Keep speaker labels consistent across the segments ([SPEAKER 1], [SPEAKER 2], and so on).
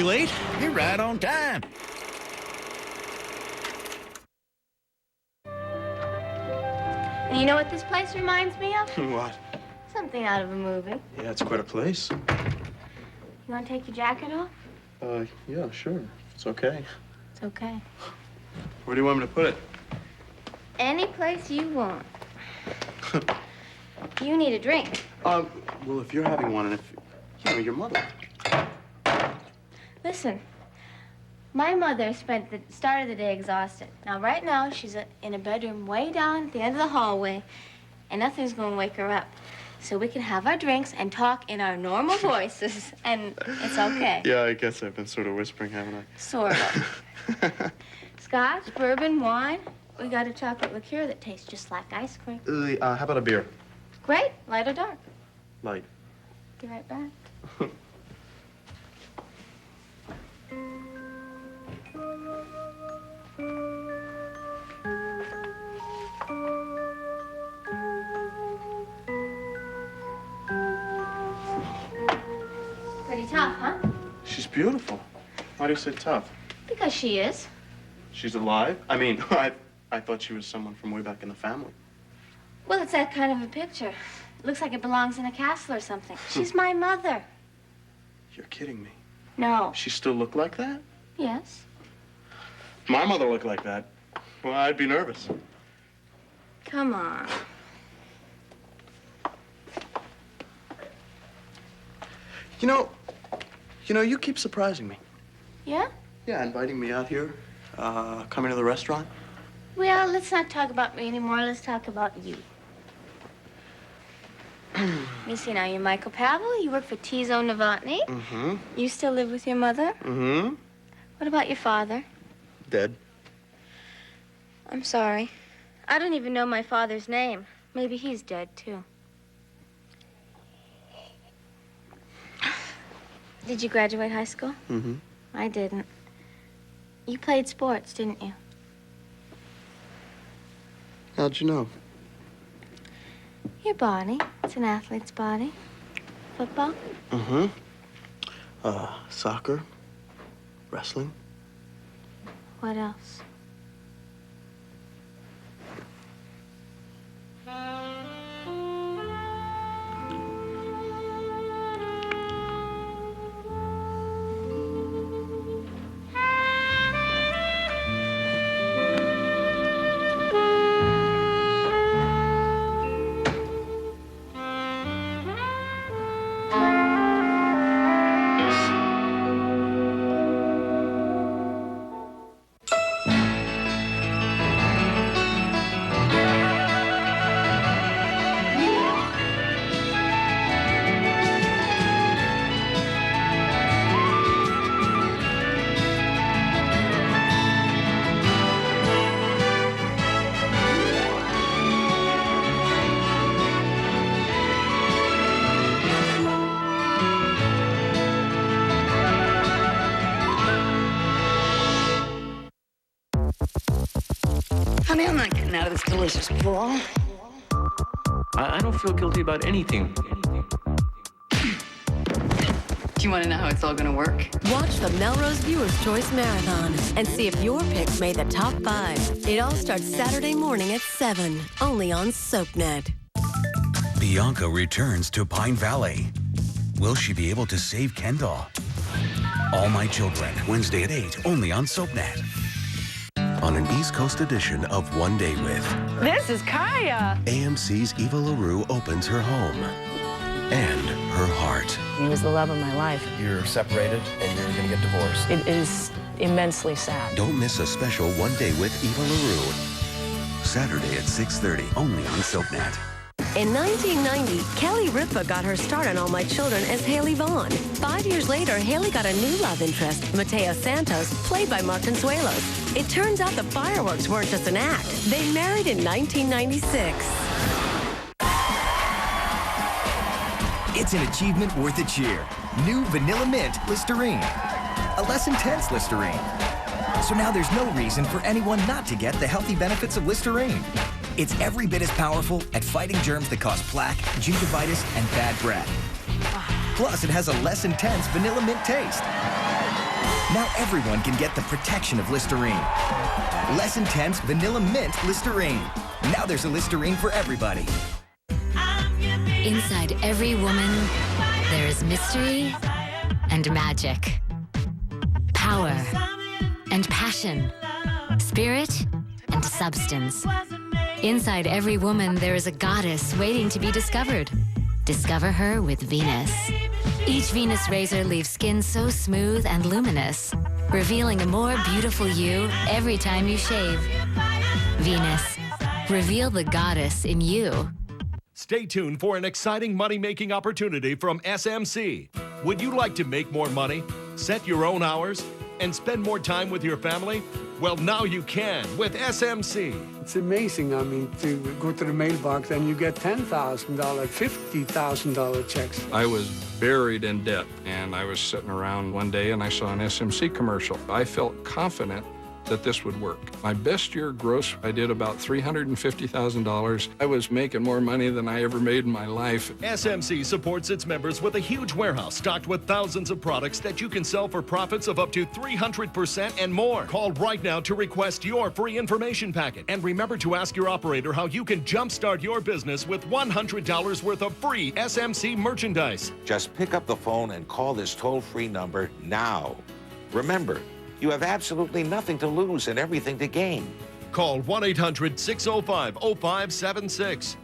[SPEAKER 1] we late?
[SPEAKER 2] You're right on time.
[SPEAKER 3] And you know what this place reminds me of?
[SPEAKER 4] What?
[SPEAKER 3] Something out of a movie.
[SPEAKER 4] Yeah, it's quite a place.
[SPEAKER 3] You want to take your jacket off?
[SPEAKER 4] Yeah, sure. It's okay.
[SPEAKER 3] It's okay.
[SPEAKER 4] Where do you want me to put it?
[SPEAKER 3] Any place you want. You need a drink.
[SPEAKER 4] Well, if you're having one and if, your mother.
[SPEAKER 3] Listen, my mother spent the start of the day exhausted. Now, right now, she's in a bedroom way down at the end of the hallway, and nothing's going to wake her up. So we can have our drinks and talk in our normal voices, and it's okay.
[SPEAKER 4] Yeah, I guess I've been sort of whispering, haven't I?
[SPEAKER 3] Sort of. Scotch, bourbon, wine. We got a chocolate liqueur that tastes just like ice cream.
[SPEAKER 4] How about a beer?
[SPEAKER 3] Great. Light or dark?
[SPEAKER 4] Light.
[SPEAKER 3] Be right back. Pretty tough, huh?
[SPEAKER 4] She's beautiful. Why do you say tough?
[SPEAKER 3] Because she is.
[SPEAKER 4] She's alive? I mean, I thought she was someone from way back in the family.
[SPEAKER 3] Well, it's that kind of a picture. It looks like it belongs in a castle or something. She's my mother.
[SPEAKER 4] You're kidding me.
[SPEAKER 3] No.
[SPEAKER 4] She still look like that?
[SPEAKER 3] Yes.
[SPEAKER 4] If my mother looked like that, well, I'd be nervous.
[SPEAKER 3] Come on.
[SPEAKER 4] You keep surprising me.
[SPEAKER 3] Yeah?
[SPEAKER 4] Yeah, inviting me out here, coming to the restaurant.
[SPEAKER 3] Well, let's not talk about me anymore. Let's talk about you. You see, now, you're Michael Pavel. You work for T-Zone Novotny.
[SPEAKER 4] Mm-hmm.
[SPEAKER 3] You still live with your mother?
[SPEAKER 4] Mm-hmm.
[SPEAKER 3] What about your father?
[SPEAKER 4] Dead.
[SPEAKER 3] I'm sorry. I don't even know my father's name. Maybe he's dead, too. Did you graduate high school?
[SPEAKER 4] Mm-hmm.
[SPEAKER 3] I didn't. You played sports, didn't you?
[SPEAKER 4] How'd you know?
[SPEAKER 3] Your body. It's an athlete's body. Football?
[SPEAKER 4] Mm-hmm. Soccer. Wrestling.
[SPEAKER 3] What else?
[SPEAKER 5] Honey, I'm not getting out of this delicious ball.
[SPEAKER 1] I don't feel guilty about anything.
[SPEAKER 5] Do you want to know how it's all going to work?
[SPEAKER 6] Watch the Melrose Viewers' Choice Marathon and see if your picks made the top 5. It all starts Saturday morning at 7, only on SoapNet.
[SPEAKER 7] Bianca returns to Pine Valley. Will she be able to save Kendall? All My Children, Wednesday at 8, only on SoapNet. On an East Coast edition of One Day With,
[SPEAKER 8] This is Kaya.
[SPEAKER 7] AMC's Eva LaRue opens her home and her heart.
[SPEAKER 8] He was the love of my life.
[SPEAKER 9] You're separated and you're going to get divorced.
[SPEAKER 8] It is immensely sad.
[SPEAKER 7] Don't miss a special One Day with Eva LaRue. Saturday at 6:30, only on SoapNet.
[SPEAKER 6] In 1990, Kelly Ripa got her start on All My Children as Haley Vaughn. 5 years later, Haley got a new love interest, Mateo Santos, played by Mark Consuelos. It turns out the fireworks weren't just an act. They married in 1996.
[SPEAKER 10] It's an achievement worth a cheer. New Vanilla Mint Listerine. A less intense Listerine. So now there's no reason for anyone not to get the healthy benefits of Listerine. It's every bit as powerful at fighting germs that cause plaque, gingivitis, and bad breath. Plus, it has a less intense vanilla mint taste. Now everyone can get the protection of Listerine. Less intense vanilla mint Listerine. Now there's a Listerine for everybody.
[SPEAKER 2] Inside every woman, there is mystery and magic, power and passion, spirit and substance. Inside every woman, there is a goddess waiting to be discovered. Discover her with Venus. Each Venus razor leaves skin so smooth and luminous, revealing a more beautiful you every time you shave. Venus. Reveal the goddess in you.
[SPEAKER 11] Stay tuned for an exciting money-making opportunity from SMC. Would you like to make more money, set your own hours, and spend more time with your family? Well, now you can with SMC.
[SPEAKER 12] It's amazing, I mean, to go to the mailbox and you get $10,000, $50,000 checks.
[SPEAKER 13] I was buried in debt, and I was sitting around one day and I saw an SMC commercial. I felt confident that this would work. My best year gross, I did about $350,000. I was making more money than I ever made in my life.
[SPEAKER 11] SMC supports its members with a huge warehouse stocked with thousands of products that you can sell for profits of up to 300% and more. Call right now to request your free information packet. And remember to ask your operator how you can jumpstart your business with $100 worth of free SMC merchandise.
[SPEAKER 14] Just pick up the phone and call this toll-free number now. Remember, you have absolutely nothing to lose and everything to gain.
[SPEAKER 11] Call 1-800-605-0576.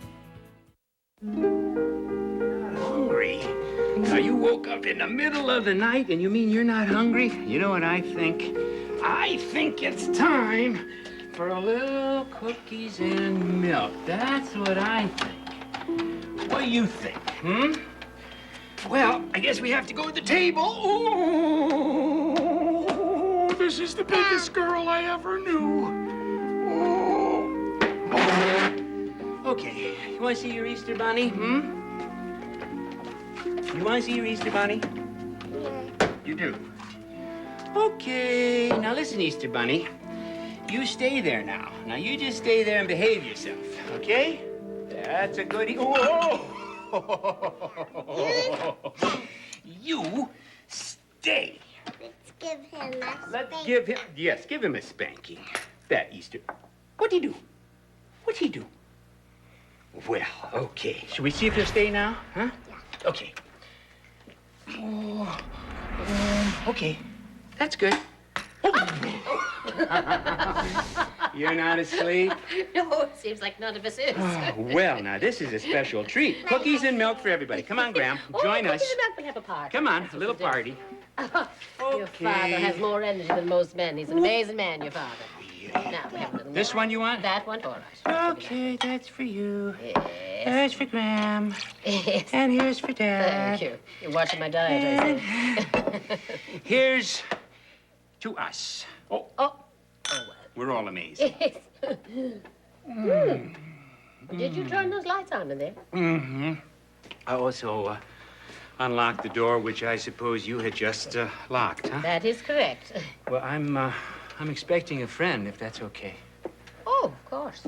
[SPEAKER 15] Hungry? Now, you woke up in the middle of the night and you mean you're not hungry? You know what I think? I think it's time for a little cookies and milk. That's what I think. What do you think, Well, I guess we have to go to the table. Ooh. This is the biggest girl I ever knew. Oh. Okay, you want to see your Easter bunny, You want to see your Easter bunny? Yeah. You do? Okay, now listen, Easter bunny. You stay there now. Now, you just stay there and behave yourself, okay? That's a goodie. Whoa! You stay.
[SPEAKER 16] Give him a
[SPEAKER 15] Let's give him, yes, give him a spanking. That Easter. What'd he do? What'd he do? Well, okay. Should we see if he'll stay now, huh? Yeah. Okay. Okay. That's good. You're not asleep?
[SPEAKER 17] No, it seems like none of us is.
[SPEAKER 15] Oh, well, now, this is a special treat. Cookies and milk for everybody. Come on, Graham. Join us.
[SPEAKER 17] Cookies and milk, we'll have a party.
[SPEAKER 15] Come on, a little party.
[SPEAKER 17] Your father has more energy than most men. He's an amazing man, your father. Now, we have a little
[SPEAKER 15] This
[SPEAKER 17] more.
[SPEAKER 15] one you want?
[SPEAKER 17] That one? All right.
[SPEAKER 15] Okay, that's for you.
[SPEAKER 17] Yes.
[SPEAKER 15] There's for Graham.
[SPEAKER 17] Yes.
[SPEAKER 15] And here's for Dad.
[SPEAKER 17] Thank you. You're watching my diet, I see.
[SPEAKER 15] Here's to us.
[SPEAKER 17] Oh. Oh, well.
[SPEAKER 15] We're all amazing.
[SPEAKER 17] Yes. Did you turn those lights on in there?
[SPEAKER 15] Mm-hmm. I also unlocked the door, which I suppose you had just locked, huh?
[SPEAKER 17] That is correct.
[SPEAKER 15] Well, I'm expecting a friend, if that's okay.
[SPEAKER 17] Oh, of course.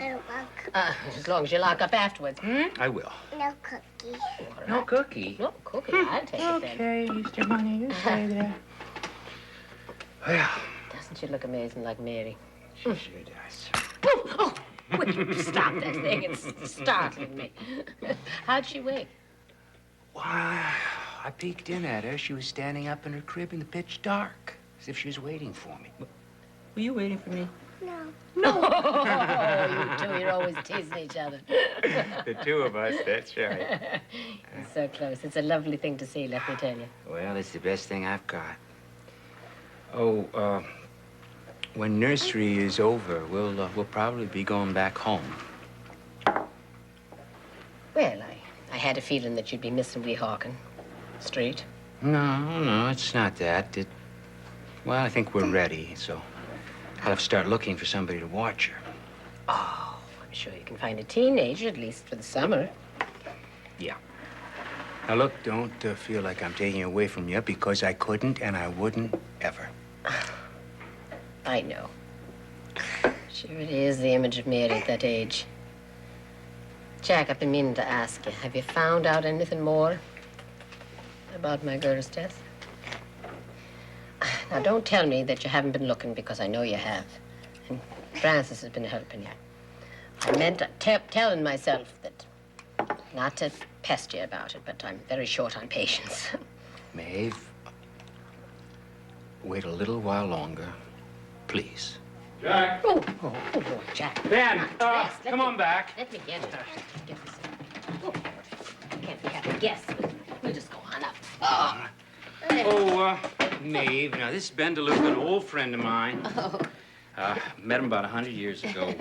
[SPEAKER 17] As long as you lock up afterwards.
[SPEAKER 15] I will.
[SPEAKER 16] No cookie.
[SPEAKER 17] Right.
[SPEAKER 15] No cookie?
[SPEAKER 17] No cookie. I'll take it then.
[SPEAKER 15] Okay, Easter Bunny, you stay there. Well,
[SPEAKER 17] doesn't she look amazing like Mary?
[SPEAKER 15] She sure does.
[SPEAKER 17] Oh, will you stop that thing? It's startling me. How'd she wake?
[SPEAKER 15] Well, I peeked in at her. She was standing up in her crib in the pitch dark, as if she was waiting for me. Were you waiting for me?
[SPEAKER 16] No.
[SPEAKER 17] No. Oh, you two, you're always teasing each other.
[SPEAKER 15] The two of us, that's right.
[SPEAKER 17] It's so close. It's a lovely thing to see, let me tell you.
[SPEAKER 15] Well, it's the best thing I've got. Oh, when nursery is over, we'll probably be going back home.
[SPEAKER 17] Well, I had a feeling that you'd be missing wee Hawken Street.
[SPEAKER 15] No, it's not that. Well, I think we're ready, so I'll have to start looking for somebody to watch her.
[SPEAKER 17] Oh, I'm sure you can find a teenager, at least for the summer.
[SPEAKER 15] Yeah. Now, look, don't feel like I'm taking it away from you, because I couldn't and I wouldn't ever.
[SPEAKER 17] I know. Sure it is the image of Mary at that age. Jack, I've been meaning to ask you, have you found out anything more about my girl's death? Now, don't tell me that you haven't been looking, because I know you have. And Francis has been helping you. I meant telling myself that not to pest you about it, but I'm very short on patience.
[SPEAKER 15] Maeve, wait a little while longer, please.
[SPEAKER 13] Jack!
[SPEAKER 17] Oh, Jack.
[SPEAKER 15] Ben, come on back.
[SPEAKER 17] Let me get her. Get this. Oh, Lord. Can't we have a guest? We'll just go on up. Oh.
[SPEAKER 15] Maeve, now this is Ben DeLuca, an old friend of mine.
[SPEAKER 17] Oh.
[SPEAKER 15] Met him about 100 years ago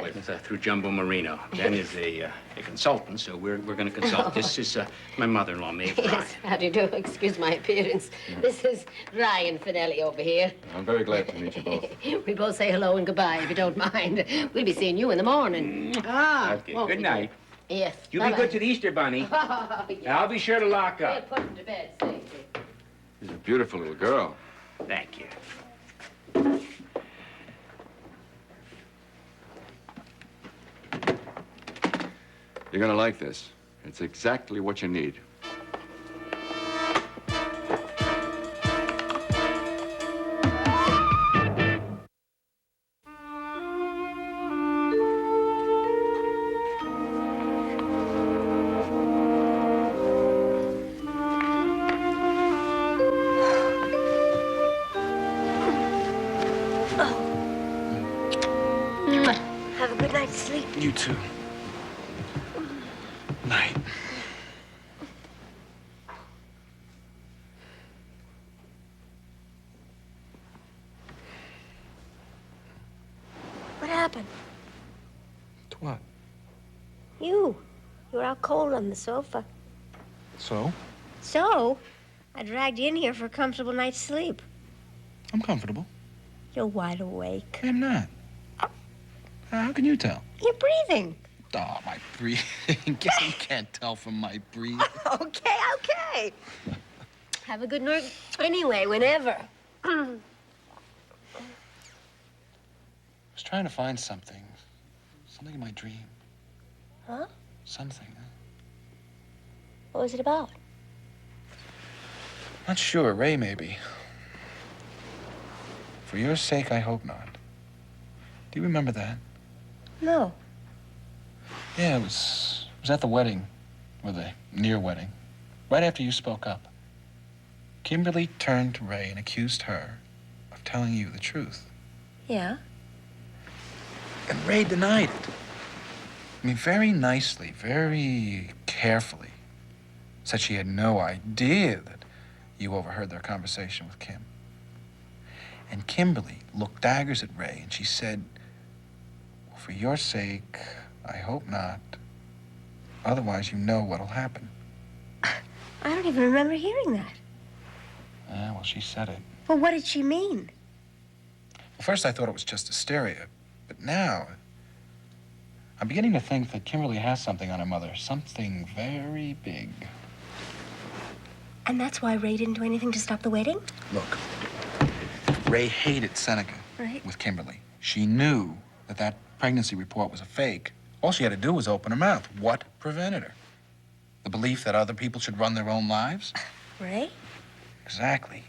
[SPEAKER 15] through Jumbo Marino. Ben is a consultant, so we're going to consult. This is my mother-in-law, Maeve.
[SPEAKER 17] Yes, how do you do? Excuse my appearance. This is Ryan Finelli over here.
[SPEAKER 13] I'm very glad to meet you both.
[SPEAKER 17] We both say hello and goodbye, if you don't mind. We'll be seeing you in the morning.
[SPEAKER 15] Okay, good night.
[SPEAKER 17] Yes.
[SPEAKER 15] You be good to the Easter Bunny.
[SPEAKER 17] Oh, yeah.
[SPEAKER 15] I'll be sure to lock
[SPEAKER 17] We'll
[SPEAKER 15] up.
[SPEAKER 17] put him to bed safely.
[SPEAKER 13] She's a beautiful little girl.
[SPEAKER 15] Thank you.
[SPEAKER 13] You're gonna like this. It's exactly what you need.
[SPEAKER 16] Have a good night's sleep.
[SPEAKER 4] You too. Night.
[SPEAKER 16] What happened?
[SPEAKER 4] To what?
[SPEAKER 16] You. You were out cold on the sofa.
[SPEAKER 4] So?
[SPEAKER 16] So, I dragged you in here for a comfortable night's sleep.
[SPEAKER 4] I'm comfortable.
[SPEAKER 16] You're wide awake.
[SPEAKER 4] I'm not. How can you tell?
[SPEAKER 16] You're breathing.
[SPEAKER 4] Oh, my breathing. You can't tell from my breathing.
[SPEAKER 16] Okay. Have a good night anyway, whenever.
[SPEAKER 4] I was trying to find something. Something in my dream.
[SPEAKER 16] Huh?
[SPEAKER 4] Something.
[SPEAKER 16] What was it about?
[SPEAKER 4] Not sure. Ray, maybe. For your sake, I hope not. Do you remember that?
[SPEAKER 16] No.
[SPEAKER 4] Yeah, it was at the wedding, or the near wedding, right after you spoke up. Kimberly turned to Ray and accused her of telling you the truth.
[SPEAKER 16] Yeah?
[SPEAKER 4] And Ray denied it. I mean, very nicely, very carefully. Said she had no idea that you overheard their conversation with Kim. And Kimberly looked daggers at Ray and she said, well, for your sake, I hope not. Otherwise, you know what'll happen.
[SPEAKER 16] I don't even remember hearing that.
[SPEAKER 4] Yeah, well, she said it.
[SPEAKER 16] Well, what did she mean?
[SPEAKER 4] Well, first I thought it was just hysteria. But now, I'm beginning to think that Kimberly has something on her mother. Something very big.
[SPEAKER 16] And that's why Ray didn't do anything to stop the wedding?
[SPEAKER 4] Look, Ray hated Seneca with Kimberly. She knew that pregnancy report was a fake. All she had to do was open her mouth. What prevented her? The belief that other people should run their own lives?
[SPEAKER 16] Ray?
[SPEAKER 4] Exactly.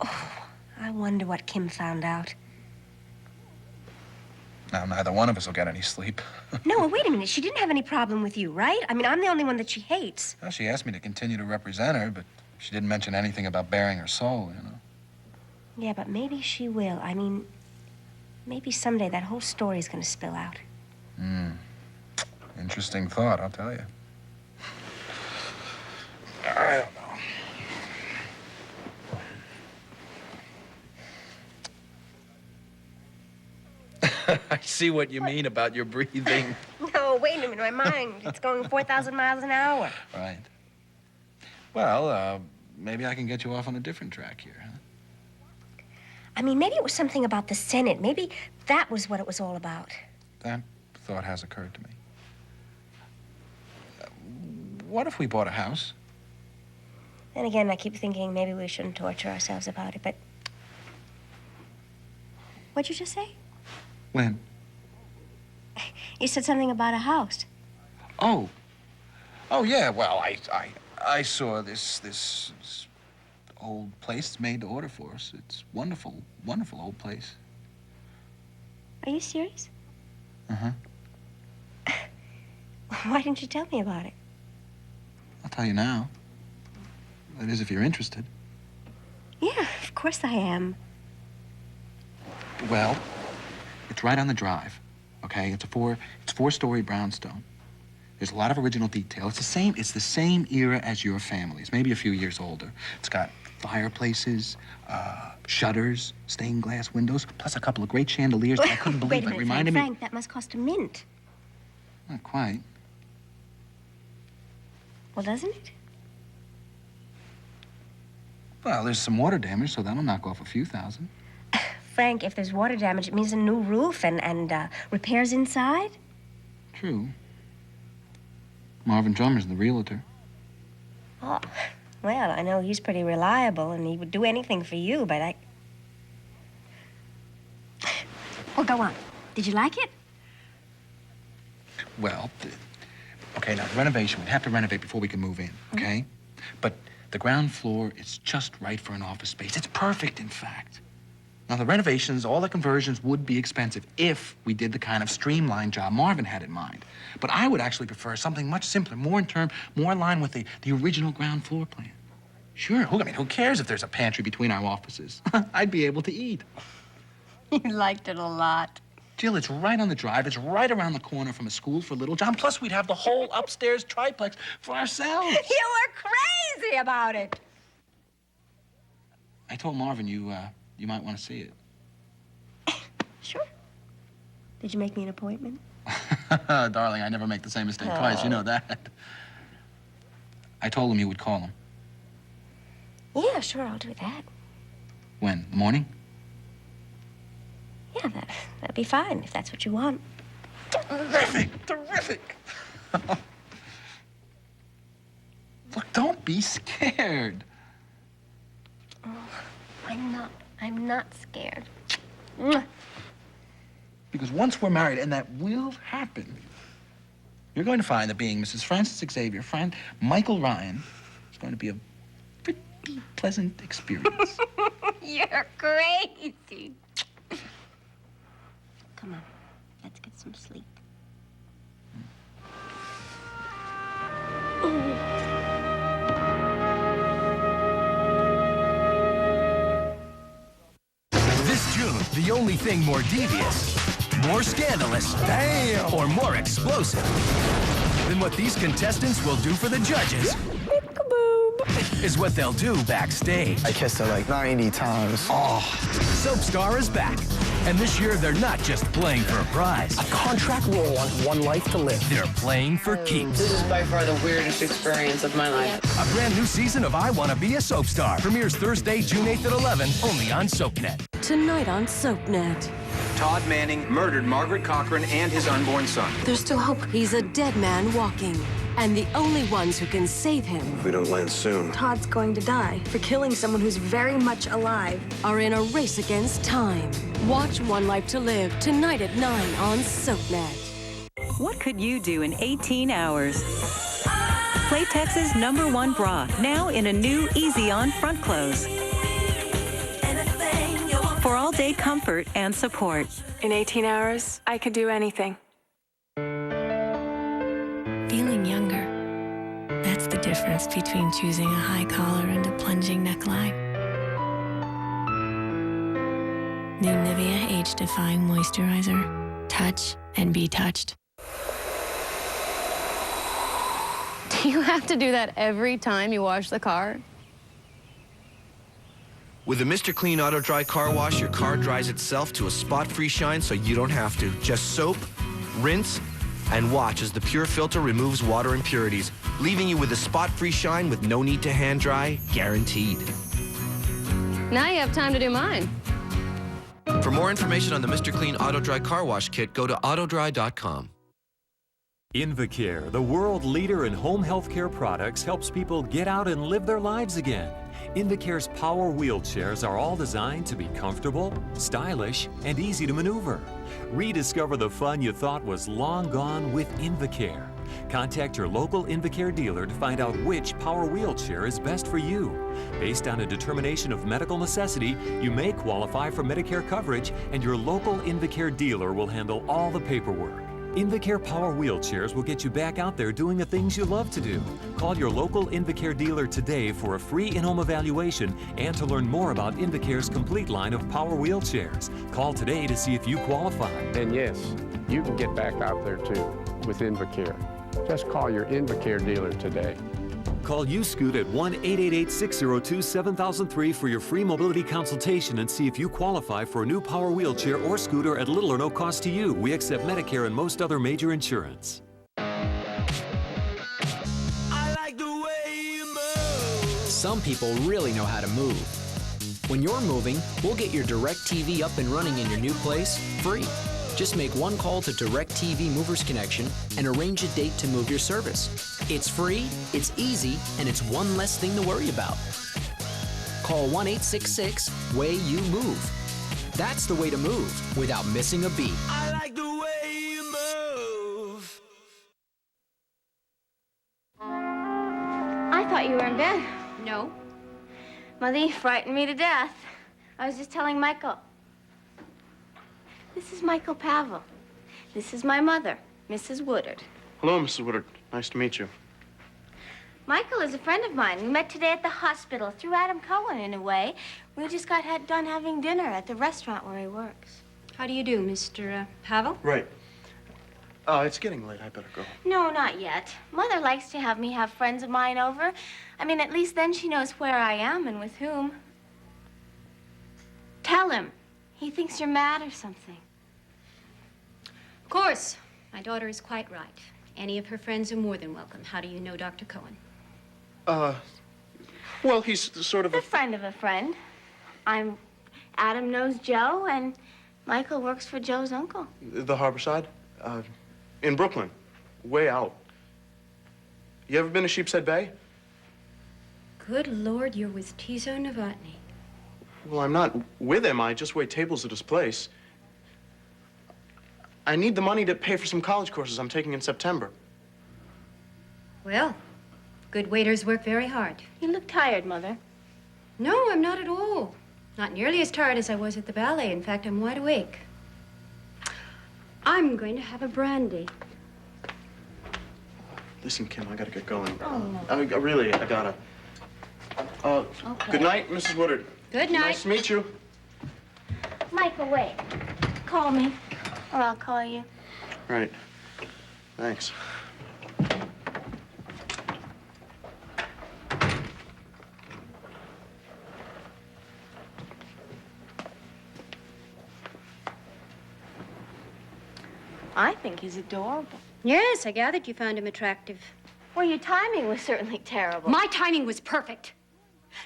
[SPEAKER 16] Oh, I wonder what Kim found out.
[SPEAKER 4] Now, neither one of us will get any sleep.
[SPEAKER 16] No, well, wait a minute. She didn't have any problem with you, right? I mean, I'm the only one that she hates.
[SPEAKER 4] Well, she asked me to continue to represent her, but she didn't mention anything about bearing her soul, you know.
[SPEAKER 16] Yeah, but maybe she will. I mean, maybe someday that whole story's gonna spill out.
[SPEAKER 4] Interesting thought, I'll tell you. I don't know. I see what you mean about your breathing.
[SPEAKER 16] No, wait a minute. My mind, it's going 4,000 miles an hour.
[SPEAKER 4] Right. Well, maybe I can get you off on a different track here, huh?
[SPEAKER 16] I mean, maybe it was something about the Senate. Maybe that was what it was all about.
[SPEAKER 4] That thought has occurred to me. What if we bought a house?
[SPEAKER 16] Then again, I keep thinking maybe we shouldn't torture ourselves about it, but... What'd you just say?
[SPEAKER 4] When?
[SPEAKER 16] You said something about a house.
[SPEAKER 4] Oh, yeah, well, I saw this old place. It's made to order for us. It's wonderful, wonderful old place.
[SPEAKER 16] Are you serious?
[SPEAKER 4] Uh-huh.
[SPEAKER 16] Why didn't you tell me about it?
[SPEAKER 4] I'll tell you now. That is, if you're interested.
[SPEAKER 16] Yeah, of course I am.
[SPEAKER 4] Well, it's right on the drive, okay? It's four-story brownstone. There's a lot of original detail. It's the same era as your family's, maybe a few years older. It's got fireplaces, shutters, stained glass windows, plus a couple of great chandeliers that I couldn't believe.
[SPEAKER 16] Wait a minute,
[SPEAKER 4] It reminded me.
[SPEAKER 16] Frank, that must cost a mint.
[SPEAKER 4] Not quite.
[SPEAKER 16] Well, doesn't it?
[SPEAKER 4] Well, there's some water damage, so that'll knock off a few thousand.
[SPEAKER 16] Frank, if there's water damage, it means a new roof and repairs inside.
[SPEAKER 4] True. Marvin Drummer's the realtor.
[SPEAKER 16] Oh, well, I know he's pretty reliable, and he would do anything for you, but I... Well, go on. Did you like it?
[SPEAKER 4] Well, okay, now, the renovation, we'd have to renovate before we can move in, okay? But the ground floor is just right for an office space. It's perfect, in fact. Now, the renovations, all the conversions would be expensive if we did the kind of streamlined job Marvin had in mind. But I would actually prefer something much simpler, more in line with the original ground floor plan. Sure, who cares if there's a pantry between our offices? I'd be able to eat.
[SPEAKER 16] You liked it a lot.
[SPEAKER 4] Jill, it's right on the drive. It's right around the corner from a school for Little John. Plus, we'd have the whole upstairs triplex for ourselves.
[SPEAKER 16] You were crazy about it.
[SPEAKER 4] I told Marvin you might want to see it.
[SPEAKER 16] Sure. Did you make me an appointment?
[SPEAKER 4] Darling, I never make the same mistake twice. You know that. I told him you would call him.
[SPEAKER 16] Yeah, sure, I'll do that.
[SPEAKER 4] When? The morning?
[SPEAKER 16] Yeah, that'd be fine, if that's what you want.
[SPEAKER 4] Terrific! Terrific! Look, don't be scared.
[SPEAKER 16] Oh, I'm not scared.
[SPEAKER 4] Because once we're married, and that will happen, you're going to find that being Mrs. Francis Xavier, friend Michael Ryan, is going to be a pretty pleasant experience.
[SPEAKER 16] You're crazy. Come on, let's get some sleep.
[SPEAKER 10] This June, the only thing more devious, more scandalous, damn, or more explosive than what these contestants will do for the judges is what they'll do backstage.
[SPEAKER 9] I kissed her like 90 times.
[SPEAKER 10] Oh, Soap Star is back. And this year, they're not just playing for a prize.
[SPEAKER 9] A contract role on One Life to Live.
[SPEAKER 10] They're playing for keeps.
[SPEAKER 18] This is by far the weirdest experience of my life.
[SPEAKER 10] A brand new season of I Want to Be a Soap Star premieres Thursday, June 8th at 11, only on SoapNet.
[SPEAKER 6] Tonight on SoapNet.
[SPEAKER 9] Todd Manning murdered Margaret Cochran and his unborn son.
[SPEAKER 6] There's still hope. He's a dead man walking. And the only ones who can save him,
[SPEAKER 9] If we don't land soon,
[SPEAKER 19] Todd's going to die for killing someone who's very much alive.
[SPEAKER 6] are in a race against time. Watch One Life to Live tonight at 9 on SoapNet.
[SPEAKER 20] What could you do in 18 hours? Playtex's #1 bra, now in a new easy-on front clothes. For all-day comfort and support.
[SPEAKER 19] In 18 hours, I could do anything.
[SPEAKER 21] Feeling younger. That's the difference between choosing a high collar and a plunging neckline. New Nivea Age-Defying Moisturizer. Touch and be touched.
[SPEAKER 22] Do you have to do that every time you wash the car?
[SPEAKER 23] With the Mr. Clean Auto Dry Car Wash, your car dries itself to a spot-free shine so you don't have to. Just soap, rinse, and watch as the pure filter removes water impurities, leaving you with a spot-free shine with no need to hand dry, guaranteed.
[SPEAKER 22] Now you have time to do mine.
[SPEAKER 23] For more information on the Mr. Clean Auto Dry Car Wash Kit, go to autodry.com.
[SPEAKER 24] Invacare, the world leader in home health care products, helps people get out and live their lives again. Invacare's power wheelchairs are all designed to be comfortable, stylish, and easy to maneuver. Rediscover the fun you thought was long gone with Invacare. Contact your local Invacare dealer to find out which power wheelchair is best for you. Based on a determination of medical necessity, you may qualify for Medicare coverage, and your local Invacare dealer will handle all the paperwork. Invacare Power Wheelchairs will get you back out there doing the things you love to do. Call your local Invacare dealer today for a free in-home evaluation and to learn more about Invacare's complete line of power wheelchairs. Call today to see if you qualify.
[SPEAKER 12] And yes, you can get back out there too with Invacare. Just call your Invacare dealer today.
[SPEAKER 24] Call UScoot at 1-888-602-7003 for your free mobility consultation and see if you qualify for a new power wheelchair or scooter at little or no cost to you. We accept Medicare and most other major insurance.
[SPEAKER 1] Some people really know how to move. When you're moving, we'll get your DirecTV up and running in your new place free. Just make one call to DirecTV Movers Connection and arrange a date to move your service. It's free, it's easy, and it's one less thing to worry about. Call 1-866-WAY-YOU-MOVE. That's the way to move without missing a beat.
[SPEAKER 3] I like the way you move.
[SPEAKER 5] I thought you were in bed. No. Mother, you frightened me to death. I was just telling Michael. This is Michael Pavel. This is my mother, Mrs. Woodard.
[SPEAKER 8] Hello, Mrs. Woodard. Nice to meet you.
[SPEAKER 5] Michael is a friend of mine. We met today at the hospital, through Adam Cohen, in a way. We just got done having dinner at the restaurant where he works.
[SPEAKER 25] How do you do, Mr. Pavel?
[SPEAKER 8] Right. It's getting late. I better go.
[SPEAKER 5] No, not yet. Mother likes to have me have friends of mine over. I mean, at least then she knows where I am and with whom. Tell him. He thinks you're mad or something.
[SPEAKER 25] Of course. My daughter is quite right. Any of her friends are more than welcome. How do you know Dr. Cohen?
[SPEAKER 8] Well, he's sort of
[SPEAKER 5] a friend of a friend. Adam knows Joe, and Michael works for Joe's uncle.
[SPEAKER 8] The Harborside? In Brooklyn. Way out. You ever been to Sheepshead Bay?
[SPEAKER 25] Good Lord, you're with Tizo Novotny.
[SPEAKER 8] Well, I'm not with him. I just wait tables at his place. I need the money to pay for some college courses I'm taking in September.
[SPEAKER 25] Well, good waiters work very hard.
[SPEAKER 5] You look tired, Mother.
[SPEAKER 25] No, I'm not at all. Not nearly as tired as I was at the ballet. In fact, I'm wide awake. I'm going to have a brandy.
[SPEAKER 8] Listen, Kim, I gotta get going.
[SPEAKER 5] Oh, no.
[SPEAKER 8] I gotta.
[SPEAKER 5] Okay.
[SPEAKER 8] Good night, Mrs. Woodard.
[SPEAKER 25] Good night.
[SPEAKER 8] Nice to meet you.
[SPEAKER 5] Michael, wait. Call me, or I'll call you.
[SPEAKER 8] Right. Thanks.
[SPEAKER 5] I think he's adorable.
[SPEAKER 25] Yes, I gathered you found him attractive.
[SPEAKER 5] Well, your timing was certainly terrible.
[SPEAKER 25] My timing was perfect.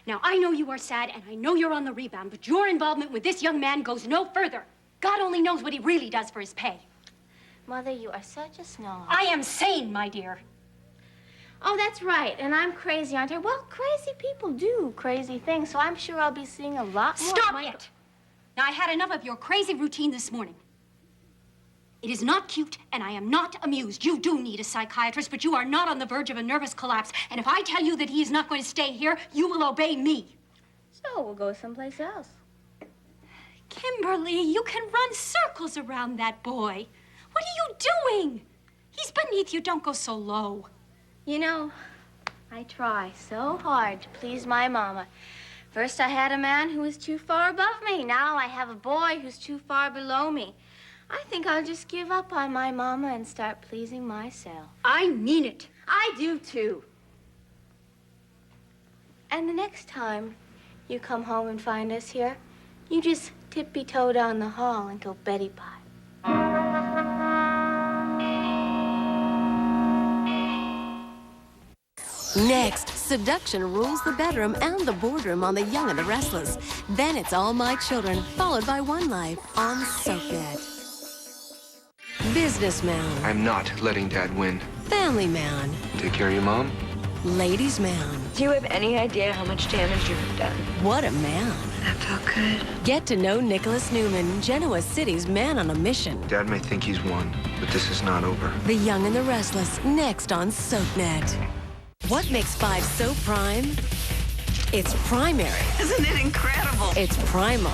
[SPEAKER 25] Now, I know you are sad, and I know you're on the rebound, but your involvement with this young man goes no further. God only knows what he really does for his pay.
[SPEAKER 5] Mother, you are such a snob.
[SPEAKER 25] I am sane, my dear.
[SPEAKER 5] Oh, that's right. And I'm crazy, aren't I? Well, crazy people do crazy things, so I'm sure I'll be seeing a lot more.
[SPEAKER 25] Stop it! Now, I had enough of your crazy routine this morning. It is not cute, and I am not amused. You do need a psychiatrist, but you are not on the verge of a nervous collapse. And if I tell you that he is not going to stay here, you will obey me.
[SPEAKER 5] So we'll go someplace else.
[SPEAKER 25] Kimberly, you can run circles around that boy. What are you doing? He's beneath you. Don't go so low.
[SPEAKER 5] You know, I try so hard to please my mama. First I had a man who was too far above me. Now I have a boy who's too far below me. I think I'll just give up on my mama and start pleasing myself.
[SPEAKER 25] I mean it.
[SPEAKER 5] I do, too. And the next time you come home and find us here, you just tippy-toe down the hall and go Betty Pie.
[SPEAKER 6] Next, seduction rules the bedroom and the boardroom on The Young and the Restless. Then it's All My Children, followed by One Life on SoapNet. Businessman.
[SPEAKER 9] I'm not letting Dad win.
[SPEAKER 6] Family man.
[SPEAKER 9] Take care of your mom.
[SPEAKER 6] Ladies man.
[SPEAKER 18] Do you have any idea how much damage you have done?
[SPEAKER 6] What a man.
[SPEAKER 19] That felt good.
[SPEAKER 6] Get to know Nicholas Newman, Genoa City's man on a mission.
[SPEAKER 23] Dad may think he's won, but this is not over.
[SPEAKER 6] The Young and the Restless, next on SoapNet. What makes 5 so prime? It's primary.
[SPEAKER 19] Isn't it incredible?
[SPEAKER 6] It's primal.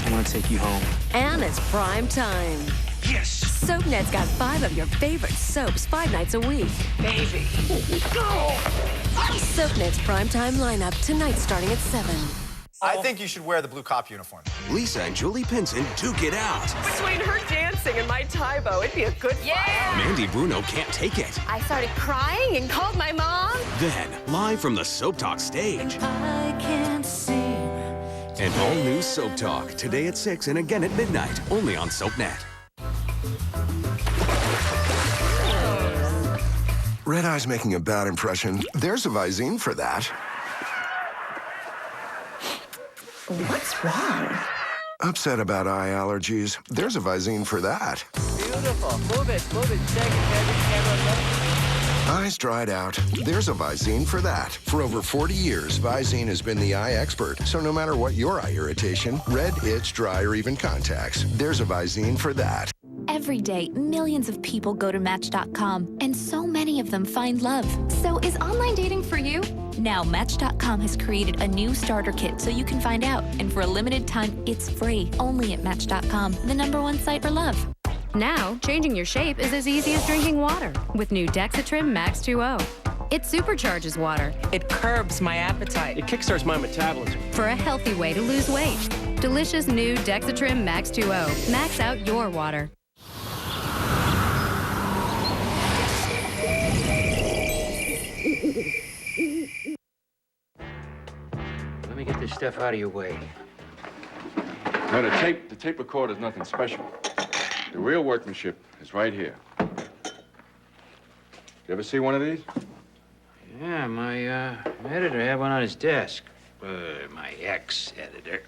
[SPEAKER 23] I want to take you home.
[SPEAKER 6] And it's prime time.
[SPEAKER 23] Yes!
[SPEAKER 6] SoapNet's got 5 of your favorite soaps 5 nights a week.
[SPEAKER 15] Baby.
[SPEAKER 6] Go! SoapNet's primetime lineup tonight starting at 7.
[SPEAKER 2] I think you should wear the blue cop uniform.
[SPEAKER 3] Lisa and Julie Pinson duke it out.
[SPEAKER 7] Between her dancing and my Tybo, it'd be a good fight.
[SPEAKER 3] Mandy Bruno can't take it.
[SPEAKER 7] I started crying and called my mom.
[SPEAKER 3] Then, live from the Soap Talk stage.
[SPEAKER 7] I can't see.
[SPEAKER 3] An all-new Soap Talk, today at 6 and again at midnight, only on SoapNet.
[SPEAKER 11] Red Eye's making a bad impression. There's a Visine for that.
[SPEAKER 19] What's wrong?
[SPEAKER 11] Upset about eye allergies. There's a Visine for that.
[SPEAKER 7] Beautiful. Move it, shake it, baby. Camera,
[SPEAKER 11] Eyes dried out. There's a Visine for that. For over 40 years, Visine has been the eye expert. So no matter what your eye irritation, red, itch, dry, or even contacts, there's a Visine for that.
[SPEAKER 14] Every day, millions of people go to Match.com, and so many of them find love. So is online dating for you? Now, Match.com has created a new starter kit so you can find out. And for a limited time, it's free. Only at Match.com, the #1 site for love.
[SPEAKER 22] Now, changing your shape is as easy as drinking water with new Dexatrim Max 2O. It supercharges water.
[SPEAKER 7] It curbs my appetite. It kickstarts my metabolism.
[SPEAKER 22] For a healthy way to lose weight. Delicious new Dexatrim Max 2O. Max out your water.
[SPEAKER 15] Let me get this stuff out of your way.
[SPEAKER 13] No, the tape recorder is nothing special. The real workmanship is right here. You ever see one of these?
[SPEAKER 15] Yeah, my editor had one on his desk. My ex-editor.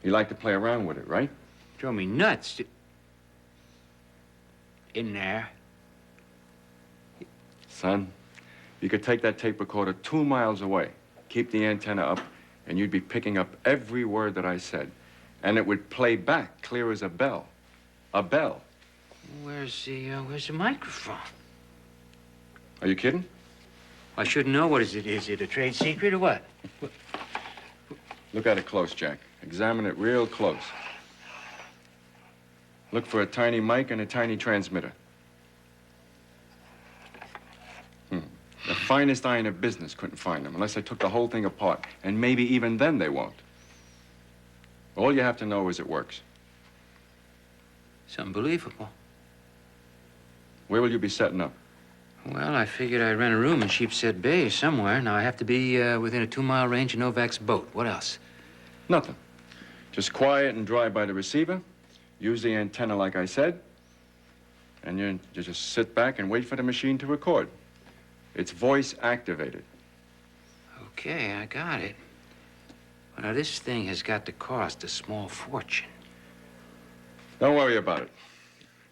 [SPEAKER 13] You like to play around with it, right?
[SPEAKER 15] Drove me nuts. In there.
[SPEAKER 13] Son, you could take that tape recorder 2 miles away, keep the antenna up, and you'd be picking up every word that I said. And it would play back clear as a bell. A bell.
[SPEAKER 15] Where's the microphone?
[SPEAKER 13] Are you kidding?
[SPEAKER 15] I shouldn't know. What is it? Is it a trade secret or what?
[SPEAKER 13] Look at it close, Jack. Examine it real close. Look for a tiny mic and a tiny transmitter. The finest eye in the business couldn't find them unless they took the whole thing apart. And maybe even then they won't. All you have to know is it works.
[SPEAKER 15] It's unbelievable.
[SPEAKER 13] Where will you be setting up?
[SPEAKER 15] Well, I figured I'd rent a room in Sheepshead Bay somewhere. Now, I have to be within a 2-mile range of Novak's boat. What else?
[SPEAKER 13] Nothing. Just quiet and dry by the receiver. Use the antenna like I said. And you just sit back and wait for the machine to record. It's voice activated.
[SPEAKER 15] Okay, I got it. But now, this thing has got to cost a small fortune.
[SPEAKER 13] Don't worry about it.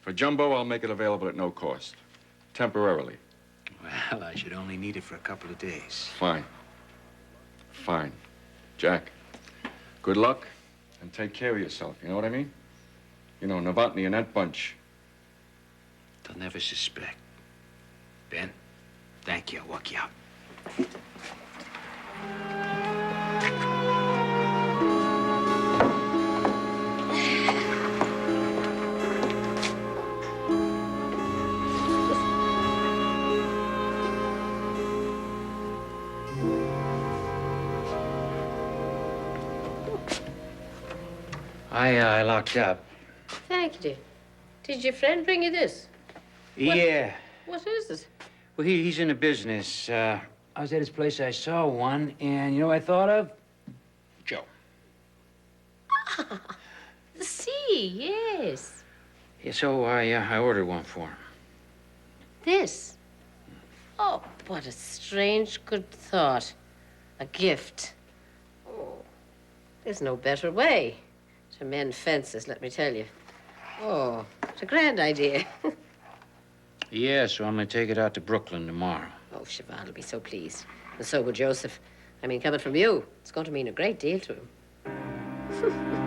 [SPEAKER 13] For Jumbo, I'll make it available at no cost. Temporarily.
[SPEAKER 15] Well, I should only need it for a couple of days.
[SPEAKER 13] Fine. Fine. Jack, good luck and take care of yourself. You know what I mean? You know, Novotny and that bunch.
[SPEAKER 15] They'll never suspect. Ben, thank you. I'll walk you out. I locked up.
[SPEAKER 17] Thank you. Did your friend bring you this?
[SPEAKER 15] Yeah.
[SPEAKER 17] What is it?
[SPEAKER 15] Well, he's in the business. I was at his place, I saw one, and you know what I thought of? Joe.
[SPEAKER 17] Ah, the sea, yes.
[SPEAKER 15] Yeah, so I ordered one for him.
[SPEAKER 17] This? Oh, what a strange good thought. A gift. Oh, there's no better way to mend fences, let me tell you. Oh, it's a grand idea.
[SPEAKER 15] Yeah, so I'm gonna take it out to Brooklyn tomorrow.
[SPEAKER 17] Oh, Siobhan will be so pleased. And so will Joseph. I mean, coming from you, it's going to mean a great deal to him.